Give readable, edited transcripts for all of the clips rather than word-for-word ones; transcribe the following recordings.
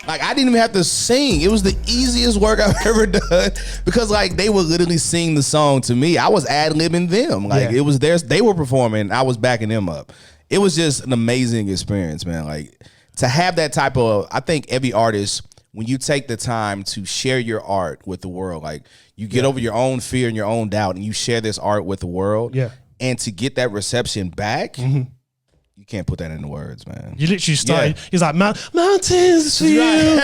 Like, I didn't even have to sing. It was the easiest work I've ever done because, like, they would literally sing the song to me. I was ad-libbing them. Like, it was theirs. They were performing. I was backing them up. It was just an amazing experience, man. Like, to have that type of, I think every artist, when you take the time to share your art with the world, like, you get over your own fear and your own doubt and you share this art with the world. Yeah. And to get that reception back, you can't put that into words, man. You literally started, he's like, mountains for you.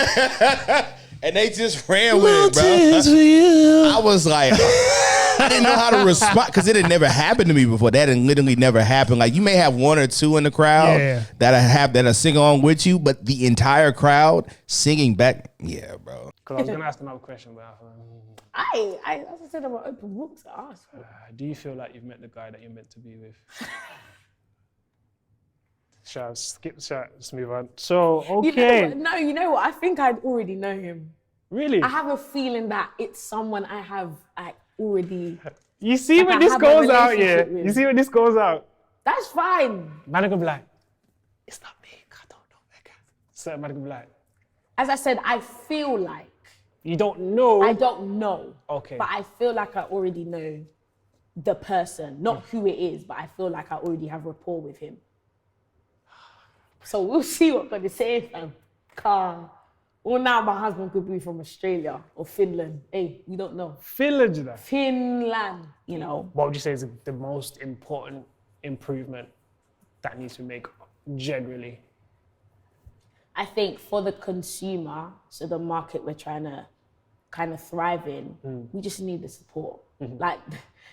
And they just ran with it, bro. For you. I was like, I didn't know how to respond because it had never happened to me before. That had literally never happened. Like, you may have one or two in the crowd that are sing along with you, but the entire crowd singing back, bro. Because I was going to ask another question, but as I said, I'm an open book to ask. Do you feel like you've met the guy that you're meant to be with? Shall I skip that? Let's move on. So, okay. You know what? I think I'd already know him. Really? I have a feeling that it's someone I have already. You see when this goes out, You see when this goes out. That's fine. Man, I could be like, it's not me. I don't know. Certain man could be like. As I said, I feel like. You don't know? I don't know. Okay. But I feel like I already know the person, not who it is, but I feel like I already have rapport with him. So we'll see what God is saying, fam. Well, now my husband could be from Australia or Finland. Hey, we don't know. Finland, you know? Finland, you know. What would you say is the most important improvement that needs to be made generally? I think for the consumer, so the market we're trying to kind of thrive in, we just need the support. Like,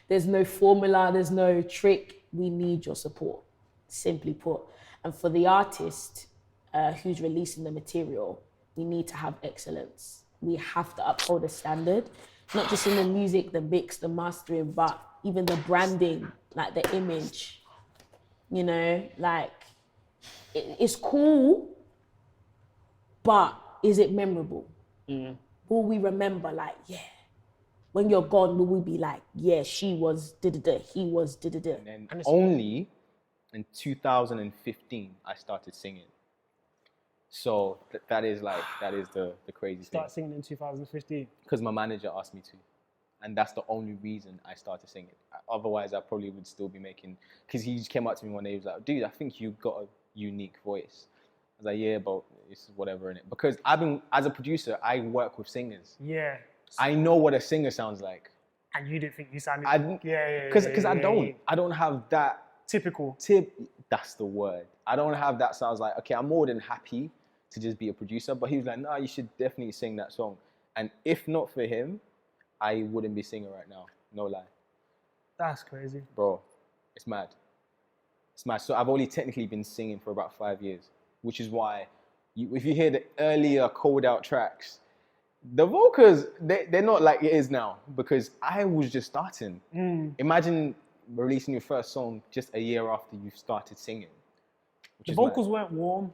there's no formula, there's no trick. We need your support, simply put. And for the artist who's releasing the material, we need to have excellence. We have to uphold a standard, not just in the music, the mix, the mastering, but even the branding, like the image. You know, like, it's cool, but is it memorable? Will we remember, like, when you're gone, will we be like, she was da-da-da, he was da-da-da? And only in 2015, I started singing. So that is the crazy thing. Start singing in 2015? Because my manager asked me to. And that's the only reason I started singing. Otherwise, I probably would still be making, because he just came up to me one day, he was like, dude, I think you've got a unique voice. I was like, yeah, but it's whatever, innit? Because as a producer, I work with singers. Yeah. I know what a singer sounds like. And you didn't think you sounded... Because I don't have that... Typical. That's the word. I don't have that, so I was like, okay, I'm more than happy to just be a producer. But he was like, no, you should definitely sing that song. And if not for him, I wouldn't be singing right now. No lie. That's crazy. Bro, it's mad. It's mad. So I've only technically been singing for about 5 years, which is why if you hear the earlier called out tracks, the vocals, they're not like it is now because I was just starting. Imagine releasing your first song just a year after you've started singing. The vocals weren't warm.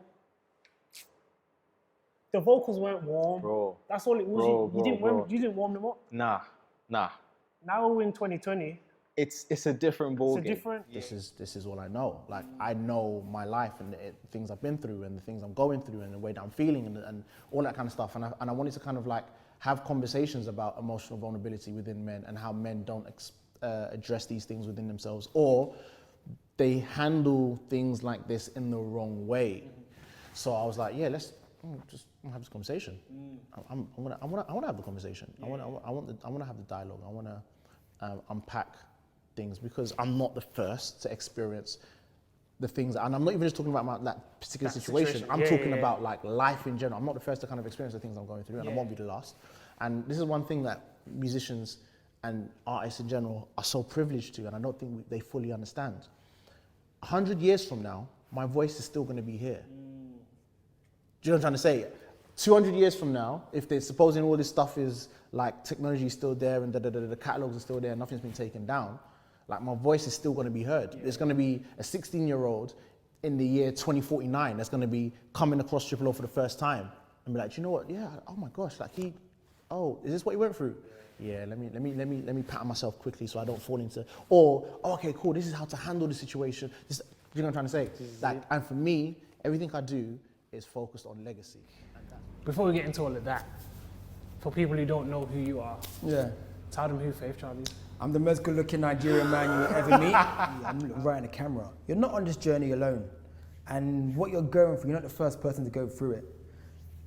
The vocals weren't warm. Bro. That's all it was. You didn't warm them up? Nah. Now we're in 2020. It's a different ballgame. This is what I know. Like, I know my life and the things I've been through and the things I'm going through and the way that I'm feeling and all that kind of stuff. And I wanted to kind of like have conversations about emotional vulnerability within men and how men don't address these things within themselves, or they handle things like this in the wrong way. So I was like, yeah, let's just have this conversation. I want to have the conversation. I want to have the dialogue. I want to unpack things because I'm not the first to experience the things, and I'm not even just talking about that particular situation. I'm talking about like life in general. I'm not the first to kind of experience the things I'm going through, and I won't be the last. And this is one thing that musicians and artists in general are so privileged to, and I don't think they fully understand. 100 years from now, my voice is still going to be here. Do you know what I'm trying to say? 200 years from now, if they're supposing all this stuff is like technology is still there and the catalogs are still there and nothing's been taken down, like my voice is still going to be heard. There's going to be a 16-year-old in the year 2049 that's going to be coming across Triple O for the first time and be like, you know what? Yeah, oh my gosh, like is this what he went through? Yeah, let me pat myself quickly so I don't fall into, okay, cool, this is how to handle the situation. You know what I'm trying to say? And for me, everything I do is focused on legacy. before we get into all of that, for people who don't know who you are, Yeah. tell them who Faith Child is. I'm the most good-looking Nigerian man you will ever meet. I'm looking right in the camera. You're not on this journey alone. And what you're going through, you're not the first person to go through it.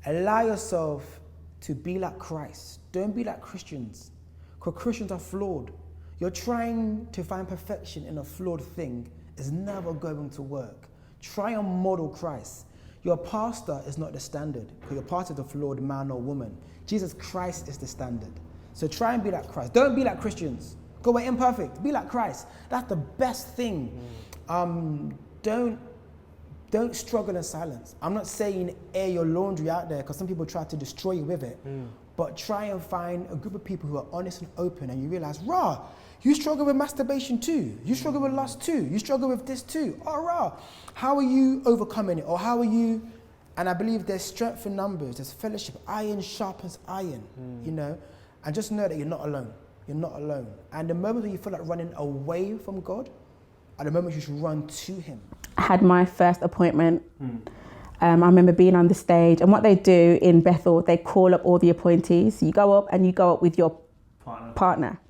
Allow yourself to be like Christ. Don't be like Christians. Because Christians are flawed. You're trying to find perfection in a flawed thing is never going to work. Try and model Christ. Your pastor is not the standard, because your pastor is a flawed man or woman. Jesus Christ is the standard. So try and be like Christ. Don't be like Christians. Go away imperfect. Be like Christ. That's the best thing. Don't struggle in silence. I'm not saying air your laundry out there, because some people try to destroy you with it. But try and find a group of people who are honest and open, and you realize, rah, you struggle with masturbation too. You struggle with lust too. You struggle with this too. Oh, rah. How are you overcoming it? Or how are you? And I believe there's strength in numbers. There's fellowship. Iron sharpens iron, you know? And just know that you're not alone. You're not alone. And the moment when you feel like running away from God are the moments you should run to Him. I had my first appointment. I remember being on the stage, and what they do in Bethel, they call up all the appointees. You go up and you go up with your partner.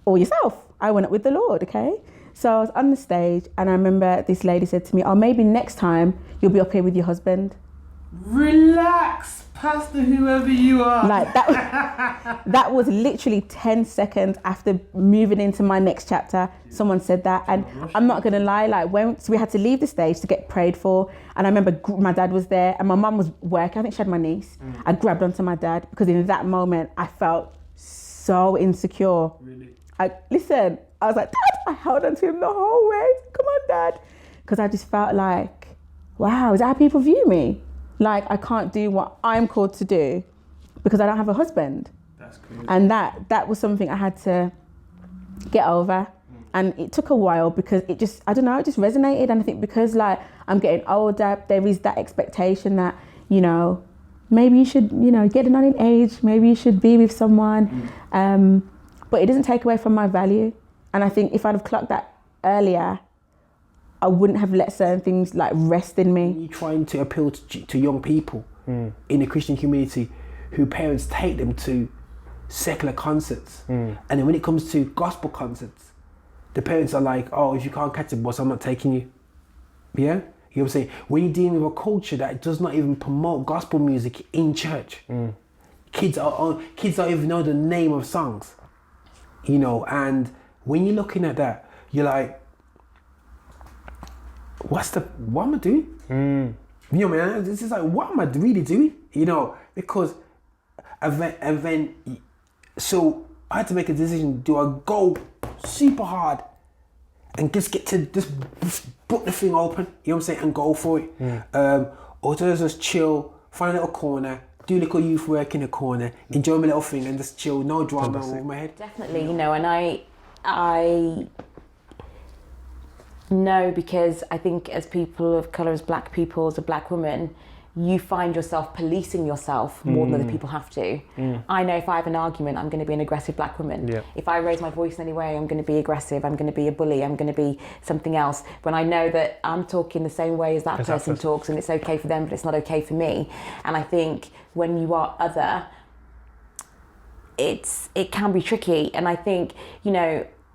Or yourself. I went up with the Lord, okay? So I was on the stage, and I remember this lady said to me, oh, maybe next time you'll be up here with your husband. Relax, Pastor, whoever you are. Like that was literally 10 seconds after moving into my next chapter. Someone said that, and I'm not gonna lie, so we had to leave the stage to get prayed for, and I remember my dad was there, and my mum was working. I think she had my niece. I grabbed onto my dad, because in that moment I felt so insecure. Really? I was like, Dad, I held onto him the whole way. Come on, Dad. Because I just felt like, wow, is that how people view me? Like, I can't do what I'm called to do because I don't have a husband. That's crazy. And that was something I had to get over. And it took a while, because it just resonated. And I think because I'm getting older, there is that expectation that, maybe you should, getting on in age, maybe you should be with someone. But it doesn't take away from my value. And I think if I'd have clocked that earlier, I wouldn't have let certain things rest in me. You're trying to appeal to young people in the Christian community who parents take them to secular concerts. And then when it comes to gospel concerts, the parents are like, oh, if you can't catch the bus, I'm not taking you. Yeah? You know what I'm saying? When you're dealing with a culture that does not even promote gospel music in church, kids don't even know the name of songs. And when you're looking at that, you're like, what am I doing? Man, this is like, what am I really doing? Because so I had to make a decision. Do I go super hard and just get to just put the thing open, and go for it? Or do I just chill, find a little corner, do a little youth work in a corner, enjoy my little thing and just chill, no drama over my head? Definitely, and I know, because I think as people of colour, as black people, as a black woman, you find yourself policing yourself more than other people have to. I know if I have an argument, I'm going to be an aggressive black woman. Yeah. If I raise my voice in any way, I'm going to be aggressive, I'm going to be a bully, I'm going to be something else. When I know that I'm talking the same way as that person talks, and it's okay for them, but it's not okay for me. And I think when you are other, it can be tricky. And I think,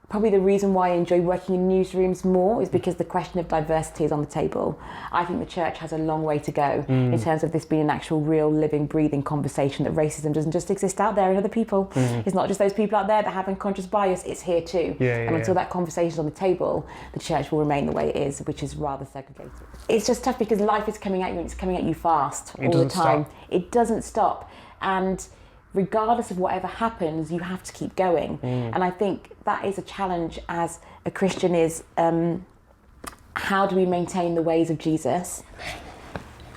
probably the reason why I enjoy working in newsrooms more is because the question of diversity is on the table. I think the church has a long way to go in terms of this being an actual real living, breathing conversation, that racism doesn't just exist out there in other people. It's not just those people out there that have unconscious bias, it's here too. And until that conversation is on the table, the church will remain the way it is, which is rather segregated. It's just tough because life is coming at you, and it's coming at you fast all the time. It doesn't stop. And regardless of whatever happens, you have to keep going. And I think that is a challenge as a Christian, is how do we maintain the ways of Jesus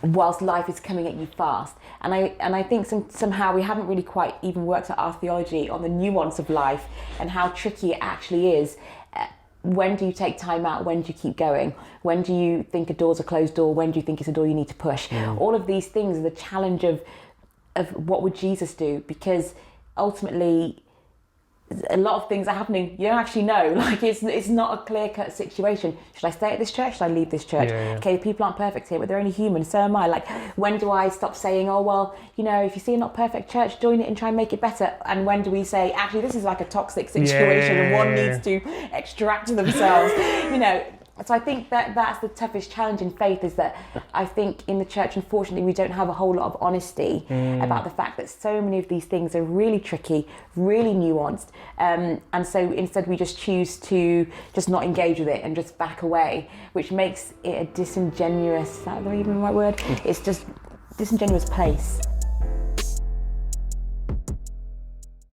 whilst life is coming at you fast? And I think somehow we haven't really quite even worked out our theology on the nuance of life and how tricky it actually is. When do you take time out? When do you keep going? When do you think a door's a closed door? When do you think it's a door you need to push? All of these things are the challenge of what would Jesus do? Because ultimately, a lot of things are happening. You don't actually know. Like it's not a clear-cut situation. Should I stay at this church? Should I leave this church? Okay, people aren't perfect here, but they're only human. So am I. Like, when do I stop saying, oh well, you know, if you see a not perfect church, join it and try and make it better? And when do we say, actually, this is like a toxic situation and one needs to extract themselves? You know. So I think that's the toughest challenge in faith, is that I think in the church, unfortunately, we don't have a whole lot of honesty about the fact that so many of these things are really tricky, really nuanced. And so instead we just choose to just not engage with it and just back away, which makes it a disingenuous, is that even the right word? It's just disingenuous place.